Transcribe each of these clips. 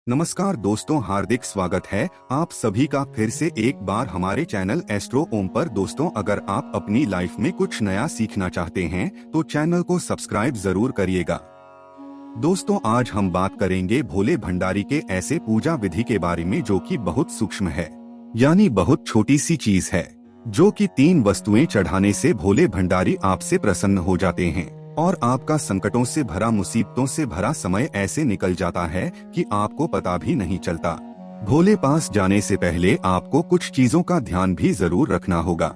नमस्कार दोस्तों, हार्दिक स्वागत है आप सभी का फिर से एक बार हमारे चैनल एस्ट्रो ओम पर। दोस्तों, अगर आप अपनी लाइफ में कुछ नया सीखना चाहते हैं तो चैनल को सब्सक्राइब जरूर करिएगा। दोस्तों, आज हम बात करेंगे भोले भंडारी के ऐसे पूजा विधि के बारे में जो कि बहुत सूक्ष्म है, यानी बहुत छोटी सी चीज है, जो कि 3 वस्तुएं चढ़ाने से भोले भंडारी आपसे प्रसन्न हो जाते हैं और आपका संकटों से भरा, मुसीबतों से भरा समय ऐसे निकल जाता है कि आपको पता भी नहीं चलता। भोले पास जाने से पहले आपको कुछ चीजों का ध्यान भी जरूर रखना होगा।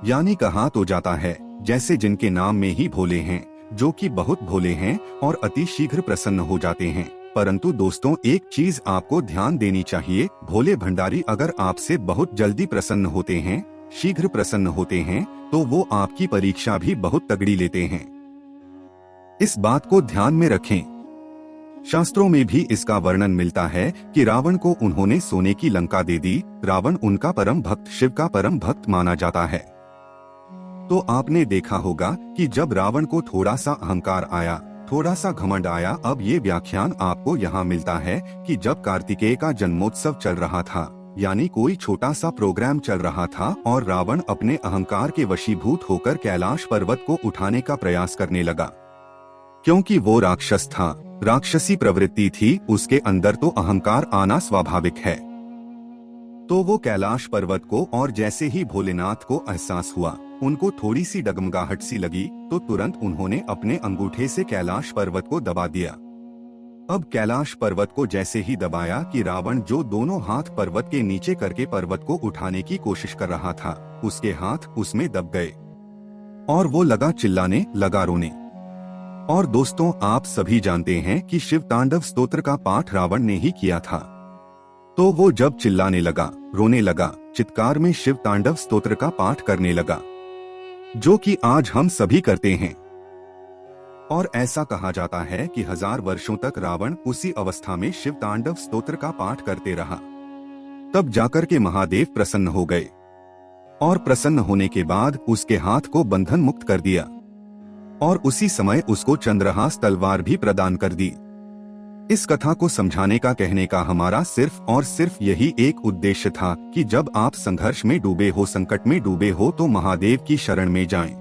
यानी कहा तो जाता है, जैसे जिनके नाम में ही भोले हैं, जो कि बहुत भोले हैं और अति शीघ्र प्रसन्न हो जाते हैं। परंतु दोस्तों, एक चीज आपको ध्यान देनी चाहिए, भोले भंडारी अगर आपसे बहुत जल्दी प्रसन्न होते हैं, शीघ्र प्रसन्न होते हैं, तो वो आपकी परीक्षा भी बहुत तगड़ी लेते हैं। इस बात को ध्यान में रखें। शास्त्रों में भी इसका वर्णन मिलता है कि रावण को उन्होंने सोने की लंका दे दी। रावण उनका परम भक्त, शिव का परम भक्त माना जाता है। तो आपने देखा होगा कि जब रावण को थोड़ा सा अहंकार आया, थोड़ा सा घमंड आया। अब ये व्याख्यान आपको यहाँ मिलता है कि जब कार्तिकेय का जन्मोत्सव चल रहा था, यानी कोई छोटा सा प्रोग्राम चल रहा था और रावण अपने अहंकार के वशीभूत होकर कैलाश पर्वत को उठाने का प्रयास करने लगा। क्योंकि वो राक्षस था, राक्षसी प्रवृत्ति थी उसके अंदर, तो अहंकार आना स्वाभाविक है। तो वो कैलाश पर्वत को, और जैसे ही भोलेनाथ को एहसास हुआ, उनको थोड़ी सी डगमगाहट सी लगी, तो तुरंत उन्होंने अपने अंगूठे से कैलाश पर्वत को दबा दिया। अब कैलाश पर्वत को जैसे ही दबाया कि रावण जो दोनों हाथ पर्वत के नीचे करके पर्वत को उठाने की कोशिश कर रहा था, उसके हाथ उसमें दब गए और वो लगा चिल्लाने, लगा रोने। और दोस्तों, आप सभी जानते हैं कि शिव तांडव स्तोत्र का पाठ रावण ने ही किया था। तो वो जब चिल्लाने लगा, रोने लगा, चित्कार में शिव तांडव स्तोत्र का पाठ करने लगा, जो कि आज हम सभी करते हैं। और ऐसा कहा जाता है कि 1000 वर्षों तक रावण उसी अवस्था में शिव तांडव स्तोत्र का पाठ करते रहा। तब जाकर के महादेव प्रसन्न हो गए और प्रसन्न होने के बाद उसके हाथ को बंधन मुक्त कर दिया और उसी समय उसको चंद्रहास तलवार भी प्रदान कर दी। इस कथा को समझाने का, कहने का हमारा सिर्फ और सिर्फ यही एक उद्देश्य था कि जब आप संघर्ष में डूबे हो, संकट में डूबे हो, तो महादेव की शरण में जाएं।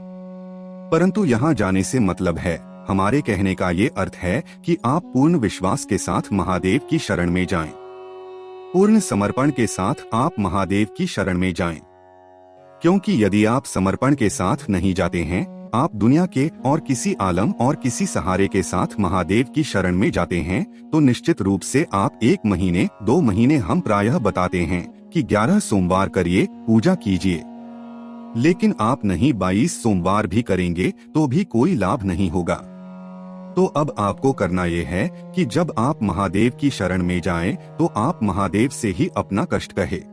परंतु यहाँ जाने से मतलब है, हमारे कहने का ये अर्थ है कि आप पूर्ण विश्वास के साथ महादेव की शरण में जाएं। पूर्ण समर्पण के साथ आप महादेव की शरण में जाएं। क्योंकि यदि आप समर्पण के साथ नहीं जाते हैं, आप दुनिया के और किसी आलम और किसी सहारे के साथ महादेव की शरण में जाते हैं, तो निश्चित रूप से आप 1 महीने, 2 महीने, हम प्रायः बताते हैं कि 11 सोमवार करिए, पूजा कीजिए, लेकिन आप नहीं 22 सोमवार भी करेंगे तो भी कोई लाभ नहीं होगा। तो अब आपको करना ये है कि जब आप महादेव की शरण में जाएं, तो आप महादेव से ही अपना कष्ट कहे।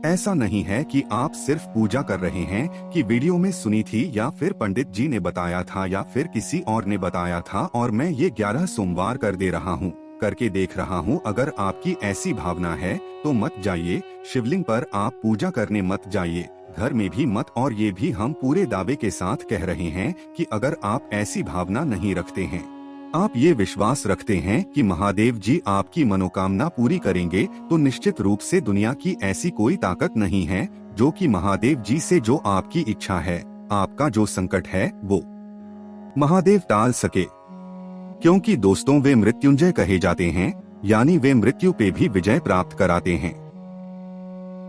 ऐसा नहीं है कि आप सिर्फ पूजा कर रहे हैं कि वीडियो में सुनी थी, या फिर पंडित जी ने बताया था, या फिर किसी और ने बताया था और मैं ये 11 सोमवार कर दे रहा हूँ, करके देख रहा हूँ। अगर आपकी ऐसी भावना है तो मत जाइए। शिवलिंग पर आप पूजा करने मत जाइए, घर में भी मत। और ये भी हम पूरे दावे के साथ कह रहे हैं कि अगर आप ऐसी भावना नहीं रखते हैं, आप ये विश्वास रखते हैं कि महादेव जी आपकी मनोकामना पूरी करेंगे, तो निश्चित रूप से दुनिया की ऐसी कोई ताकत नहीं है जो कि महादेव जी से जो आपकी इच्छा है, आपका जो संकट है, वो महादेव टाल सके। क्योंकि दोस्तों, वे मृत्युंजय कहे जाते हैं, यानी वे मृत्यु पे भी विजय प्राप्त कराते हैं।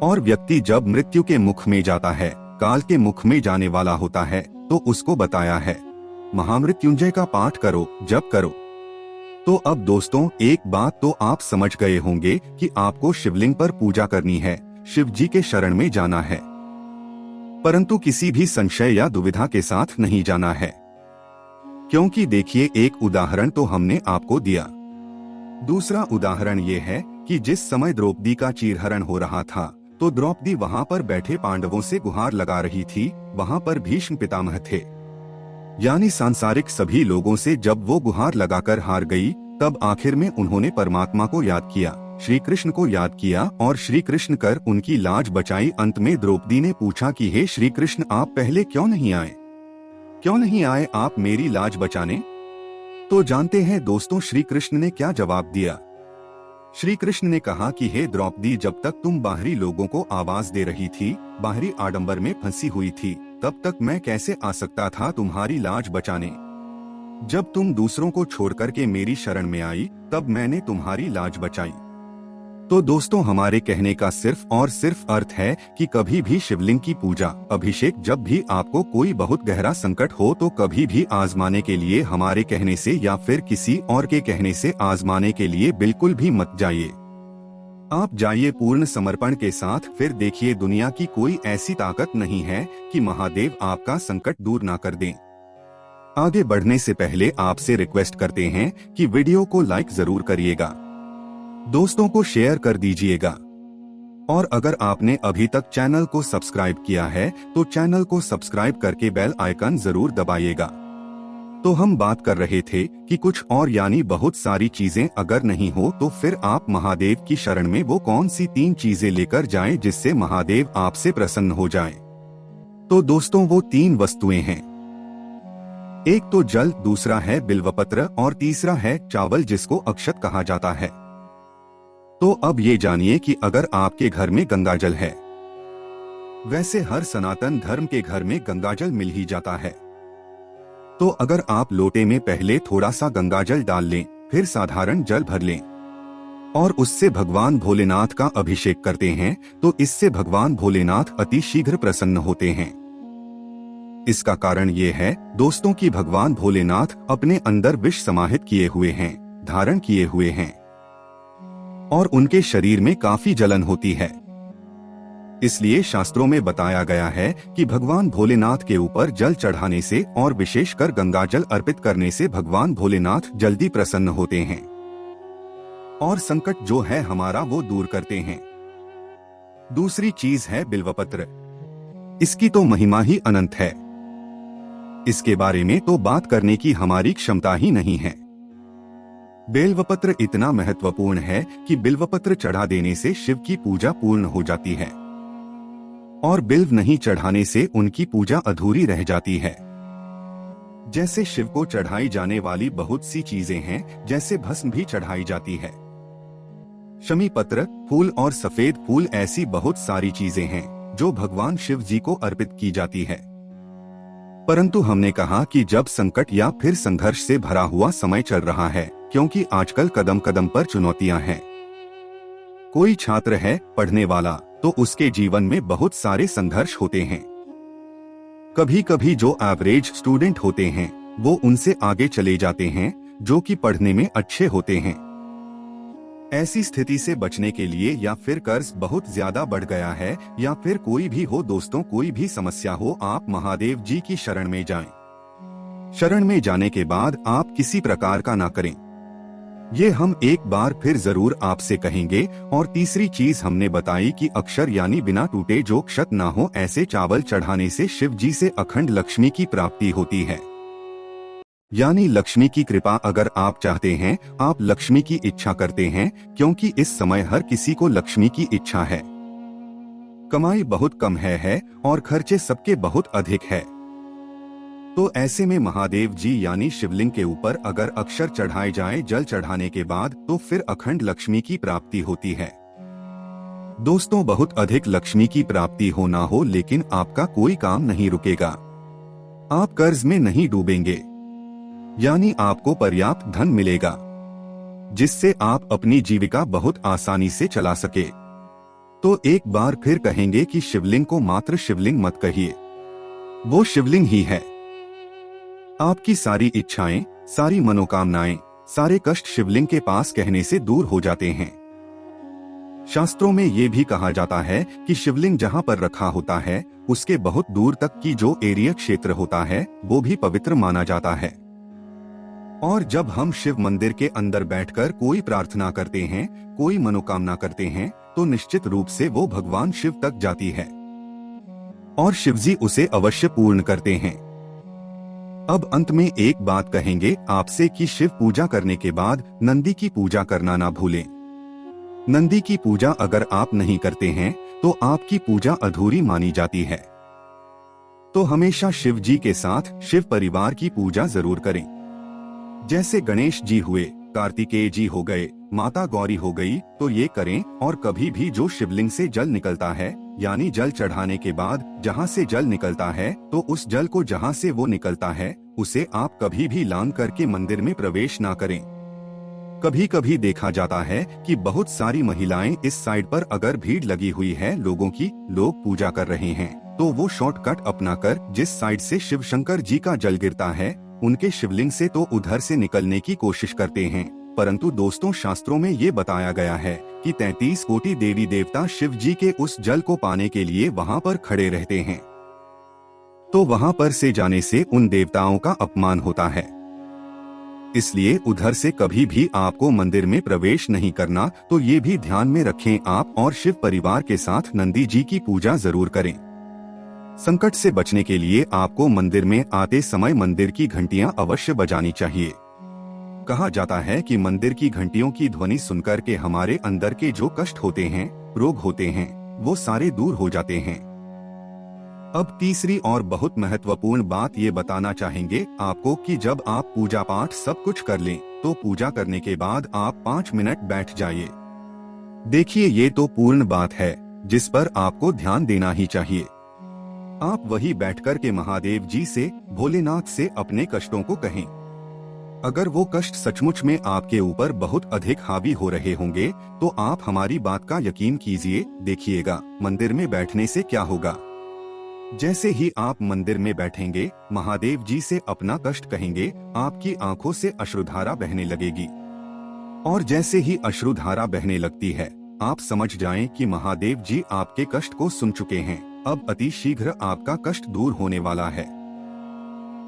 और व्यक्ति जब मृत्यु के मुख में जाता है, काल के मुख में जाने वाला होता है, तो उसको बताया है, महामृत्युंजय का पाठ करो, जप करो। तो अब दोस्तों, एक बात तो आप समझ गए होंगे कि आपको शिवलिंग पर पूजा करनी है, शिव जी के शरण में जाना है, परंतु किसी भी संशय या दुविधा के साथ नहीं जाना है। क्योंकि देखिए, एक उदाहरण तो हमने आपको दिया। दूसरा उदाहरण ये है कि जिस समय द्रौपदी का चीरहरण हो रहा था, तो द्रौपदी वहाँ पर बैठे पांडवों से गुहार लगा रही थी। वहाँ पर भीष्म पितामह थे, यानी सांसारिक सभी लोगों से जब वो गुहार लगाकर हार गई, तब आखिर में उन्होंने परमात्मा को याद किया, श्री कृष्ण को याद किया और श्री कृष्ण कर उनकी लाज बचाई। अंत में द्रौपदी ने पूछा कि हे श्री कृष्ण, आप पहले क्यों नहीं आए, क्यों नहीं आए आप मेरी लाज बचाने? तो जानते हैं दोस्तों, श्री कृष्ण ने क्या जवाब दिया? श्री कृष्ण ने कहा कि हे द्रौपदी, जब तक तुम बाहरी लोगों को आवाज दे रही थी, बाहरी आडंबर में फंसी हुई थी, तब तक मैं कैसे आ सकता था तुम्हारी लाज बचाने। जब तुम दूसरों को छोड़कर के मेरी शरण में आई, तब मैंने तुम्हारी लाज बचाई। तो दोस्तों, हमारे कहने का सिर्फ और सिर्फ अर्थ है कि कभी भी शिवलिंग की पूजा, अभिषेक, जब भी आपको कोई बहुत गहरा संकट हो, तो कभी भी आजमाने के लिए हमारे कहने से या फिर किसी और के कहने से आजमाने के लिए बिल्कुल भी मत जाइए। आप जाइए पूर्ण समर्पण के साथ, फिर देखिए दुनिया की कोई ऐसी ताकत नहीं है कि महादेव आपका संकट दूर ना कर दें। आगे बढ़ने से पहले आपसे रिक्वेस्ट करते हैं कि वीडियो को लाइक जरूर करिएगा, दोस्तों को शेयर कर दीजिएगा, और अगर आपने अभी तक चैनल को सब्सक्राइब किया है तो चैनल को सब्सक्राइब करके बेल आइकन जरूर दबाइएगा। तो हम बात कर रहे थे कि कुछ और यानी बहुत सारी चीजें अगर नहीं हो तो फिर आप महादेव की शरण में वो कौन सी 3 चीजें लेकर जाएं जिससे महादेव आपसे प्रसन्न हो जाएं। तो दोस्तों, वो 3 वस्तुएं हैं। एक तो जल, दूसरा है बिल्वपत्र और तीसरा है चावल, जिसको अक्षत कहा जाता है। तो अब ये जानिए कि अगर आपके घर में गंगाजल है, वैसे हर सनातन धर्म के घर में गंगाजल मिल ही जाता है, तो अगर आप लोटे में पहले थोड़ा सा गंगाजल डाल लें, फिर साधारण जल भर लें और उससे भगवान भोलेनाथ का अभिषेक करते हैं, तो इससे भगवान भोलेनाथ अति शीघ्र प्रसन्न होते हैं। इसका कारण ये है दोस्तों कि भगवान भोलेनाथ अपने अंदर विष समाहित किए हुए हैं, धारण किए हुए हैं, और उनके शरीर में काफी जलन होती है। इसलिए शास्त्रों में बताया गया है कि भगवान भोलेनाथ के ऊपर जल चढ़ाने से और विशेषकर गंगाजल अर्पित करने से भगवान भोलेनाथ जल्दी प्रसन्न होते हैं और संकट जो है हमारा वो दूर करते हैं। दूसरी चीज है बिल्वपत्र। इसकी तो महिमा ही अनंत है, इसके बारे में तो बात करने की हमारी क्षमता ही नहीं है। बेलवपत्र इतना महत्वपूर्ण है कि बिल्वपत्र चढ़ा देने से शिव की पूजा पूर्ण हो जाती है और बिल्व नहीं चढ़ाने से उनकी पूजा अधूरी रह जाती है। जैसे शिव को चढ़ाई जाने वाली बहुत सी चीजें हैं, जैसे भस्म भी चढ़ाई जाती है, शमी पत्र, फूल और सफेद फूल, ऐसी बहुत सारी चीजें हैं जो भगवान शिव जी को अर्पित की जाती है। परंतु हमने कहा कि जब संकट या फिर संघर्ष से भरा हुआ समय चल रहा है, क्योंकि आजकल कदम कदम पर चुनौतियां हैं। कोई छात्र है पढ़ने वाला, तो उसके जीवन में बहुत सारे संघर्ष होते हैं। कभी कभी जो एवरेज स्टूडेंट होते हैं वो उनसे आगे चले जाते हैं जो कि पढ़ने में अच्छे होते हैं। ऐसी स्थिति से बचने के लिए या फिर कर्ज बहुत ज्यादा बढ़ गया है या फिर कोई भी हो दोस्तों, कोई भी समस्या हो, आप महादेव जी की शरण में जाएं। शरण में जाने के बाद आप किसी प्रकार का ना करें, ये हम एक बार फिर जरूर आपसे कहेंगे। और तीसरी चीज हमने बताई कि अक्षर यानी बिना टूटे जो क्षत ना हो, ऐसे चावल चढ़ाने से शिव जी से अखंड लक्ष्मी की प्राप्ति होती है। यानी लक्ष्मी की कृपा अगर आप चाहते हैं, आप लक्ष्मी की इच्छा करते हैं, क्योंकि इस समय हर किसी को लक्ष्मी की इच्छा है। कमाई बहुत कम है और खर्चे सबके बहुत अधिक है। तो ऐसे में महादेव जी यानी शिवलिंग के ऊपर अगर अक्षर चढ़ाए जाए जल चढ़ाने के बाद, तो फिर अखंड लक्ष्मी की प्राप्ति होती है। दोस्तों, बहुत अधिक लक्ष्मी की प्राप्ति हो ना हो, लेकिन आपका कोई काम नहीं रुकेगा, आप कर्ज में नहीं डूबेंगे, यानी आपको पर्याप्त धन मिलेगा जिससे आप अपनी जीविका बहुत आसानी से चला सके। तो एक बार फिर कहेंगे कि शिवलिंग को मात्र शिवलिंग मत कहिए, वो शिवलिंग ही है। आपकी सारी इच्छाएं, सारी मनोकामनाएं, सारे कष्ट शिवलिंग के पास कहने से दूर हो जाते हैं। शास्त्रों में ये भी कहा जाता है कि शिवलिंग जहाँ पर रखा होता है उसके बहुत दूर तक की जो एरिया क्षेत्र होता है वो भी पवित्र माना जाता है। और जब हम शिव मंदिर के अंदर बैठकर कोई प्रार्थना करते हैं, कोई मनोकामना करते हैं, तो निश्चित रूप से वो भगवान शिव तक जाती है और शिवजी उसे अवश्य पूर्ण करते हैं। अब अंत में एक बात कहेंगे आपसे कि शिव पूजा करने के बाद नंदी की पूजा करना ना भूलें। नंदी की पूजा अगर आप नहीं करते हैं तो आपकी पूजा अधूरी मानी जाती है। तो हमेशा शिव जी के साथ शिव परिवार की पूजा जरूर करें। जैसे गणेश जी हुए, कार्तिकेय जी हो गए, माता गौरी हो गई, तो ये करें। और कभी भी जो शिवलिंग से जल निकलता है, यानी जल चढ़ाने के बाद जहाँ से जल निकलता है, तो उस जल को जहाँ से वो निकलता है उसे आप कभी भी लांग करके मंदिर में प्रवेश ना करें। कभी कभी देखा जाता है कि बहुत सारी महिलाएं इस साइड पर अगर भीड़ लगी हुई है लोगों की, लोग पूजा कर रहे हैं, तो वो शॉर्टकट अपनाकर जिस साइड से शिव शंकर जी का जल गिरता है उनके शिवलिंग से तो उधर से निकलने की कोशिश करते हैं। परंतु दोस्तों, शास्त्रों में ये बताया गया है कि 33 कोटि देवी देवता शिव जी के उस जल को पाने के लिए वहाँ पर खड़े रहते हैं, तो वहाँ पर से जाने से उन देवताओं का अपमान होता है। इसलिए उधर से कभी भी आपको मंदिर में प्रवेश नहीं करना। तो ये भी ध्यान में रखें आप और शिव परिवार के साथ नंदी जी की पूजा जरूर करें। संकट से बचने के लिए आपको मंदिर में आते समय मंदिर की घंटियां अवश्य बजानी चाहिए। कहा जाता है कि मंदिर की घंटियों की ध्वनि सुनकर के हमारे अंदर के जो कष्ट होते हैं, रोग होते हैं, वो सारे दूर हो जाते हैं। अब तीसरी और बहुत महत्वपूर्ण बात ये बताना चाहेंगे आपको कि जब आप पूजा पाठ सब कुछ कर लें, तो पूजा करने के बाद आप 5 मिनट बैठ जाइए। देखिए, ये तो पूर्ण बात है जिस पर आपको ध्यान देना ही चाहिए। आप वही बैठकर के महादेव जी से, भोलेनाथ से अपने कष्टों को कहें। अगर वो कष्ट सचमुच में आपके ऊपर बहुत अधिक हावी हो रहे होंगे, तो आप हमारी बात का यकीन कीजिए। देखिएगा, मंदिर में बैठने से क्या होगा। जैसे ही आप मंदिर में बैठेंगे, महादेव जी से अपना कष्ट कहेंगे, आपकी आंखों से अश्रुधारा बहने लगेगी। और जैसे ही अश्रुधारा बहने लगती है, आप समझ जाएं कि महादेव जी आपके कष्ट को सुन चुके हैं। अब अति शीघ्र आपका कष्ट दूर होने वाला है।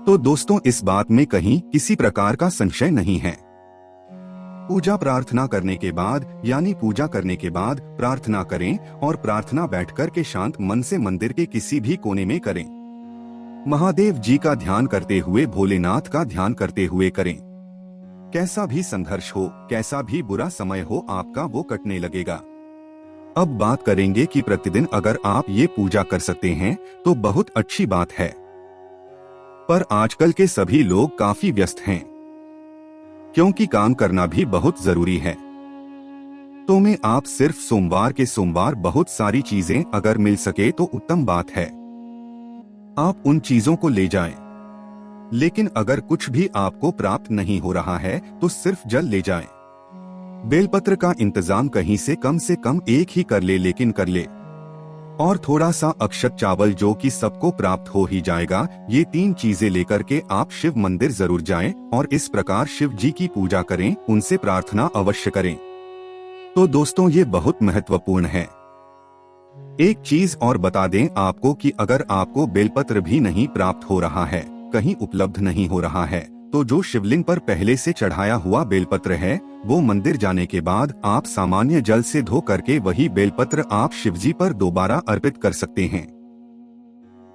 तो दोस्तों, इस बात में कहीं किसी प्रकार का संशय नहीं है। पूजा प्रार्थना करने के बाद, यानी पूजा करने के बाद प्रार्थना करें, और प्रार्थना बैठकर के शांत मन से मंदिर के किसी भी कोने में करें। महादेव जी का ध्यान करते हुए, भोलेनाथ का ध्यान करते हुए करें। कैसा भी संघर्ष हो, कैसा भी बुरा समय हो, आपका वो कटने लगेगा। अब बात करेंगे कि प्रतिदिन अगर आप ये पूजा कर सकते हैं तो बहुत अच्छी बात है। पर आजकल के सभी लोग काफी व्यस्त हैं, क्योंकि काम करना भी बहुत जरूरी है। तो मैं आप सिर्फ सोमवार के सोमवार बहुत सारी चीजें अगर मिल सके तो उत्तम बात है, आप उन चीजों को ले जाएं। लेकिन अगर कुछ भी आपको प्राप्त नहीं हो रहा है तो सिर्फ जल ले जाएं। बेलपत्र का इंतजाम कहीं से कम एक ही कर ले, लेकिन कर ले। और थोड़ा सा अक्षत चावल, जो कि सबको प्राप्त हो ही जाएगा। ये 3 चीजें लेकर के आप शिव मंदिर जरूर जाएं और इस प्रकार शिव जी की पूजा करें, उनसे प्रार्थना अवश्य करें। तो दोस्तों, ये बहुत महत्वपूर्ण है। एक चीज और बता दें आपको कि अगर आपको बेलपत्र भी नहीं प्राप्त हो रहा है, कहीं उपलब्ध नहीं हो रहा है, तो जो शिवलिंग पर पहले से चढ़ाया हुआ बेलपत्र है, वो मंदिर जाने के बाद आप सामान्य जल से धो करके वही बेलपत्र आप शिवजी पर दोबारा अर्पित कर सकते हैं।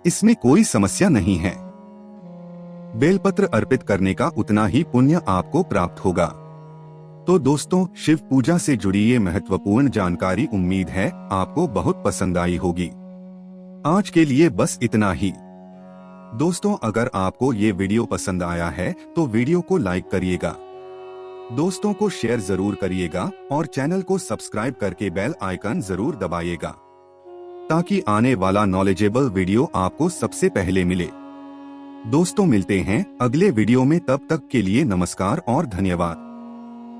इसमें कोई समस्या नहीं है। बेलपत्र अर्पित करने का उतना ही पुण्य आपको प्राप्त होगा। तो दोस्तों, शिव पूजा से जुड़ी ये महत्वपूर्ण जानकारी उम्मीद है आपको बहुत पसंद आई होगी। आज के लिए बस इतना ही। दोस्तों, अगर आपको ये वीडियो पसंद आया है तो वीडियो को लाइक करिएगा, दोस्तों को शेयर जरूर करिएगा और चैनल को सब्सक्राइब करके बेल आइकन जरूर दबाइएगा, ताकि आने वाला नॉलेजेबल वीडियो आपको सबसे पहले मिले। दोस्तों, मिलते हैं अगले वीडियो में, तब तक के लिए नमस्कार और धन्यवाद।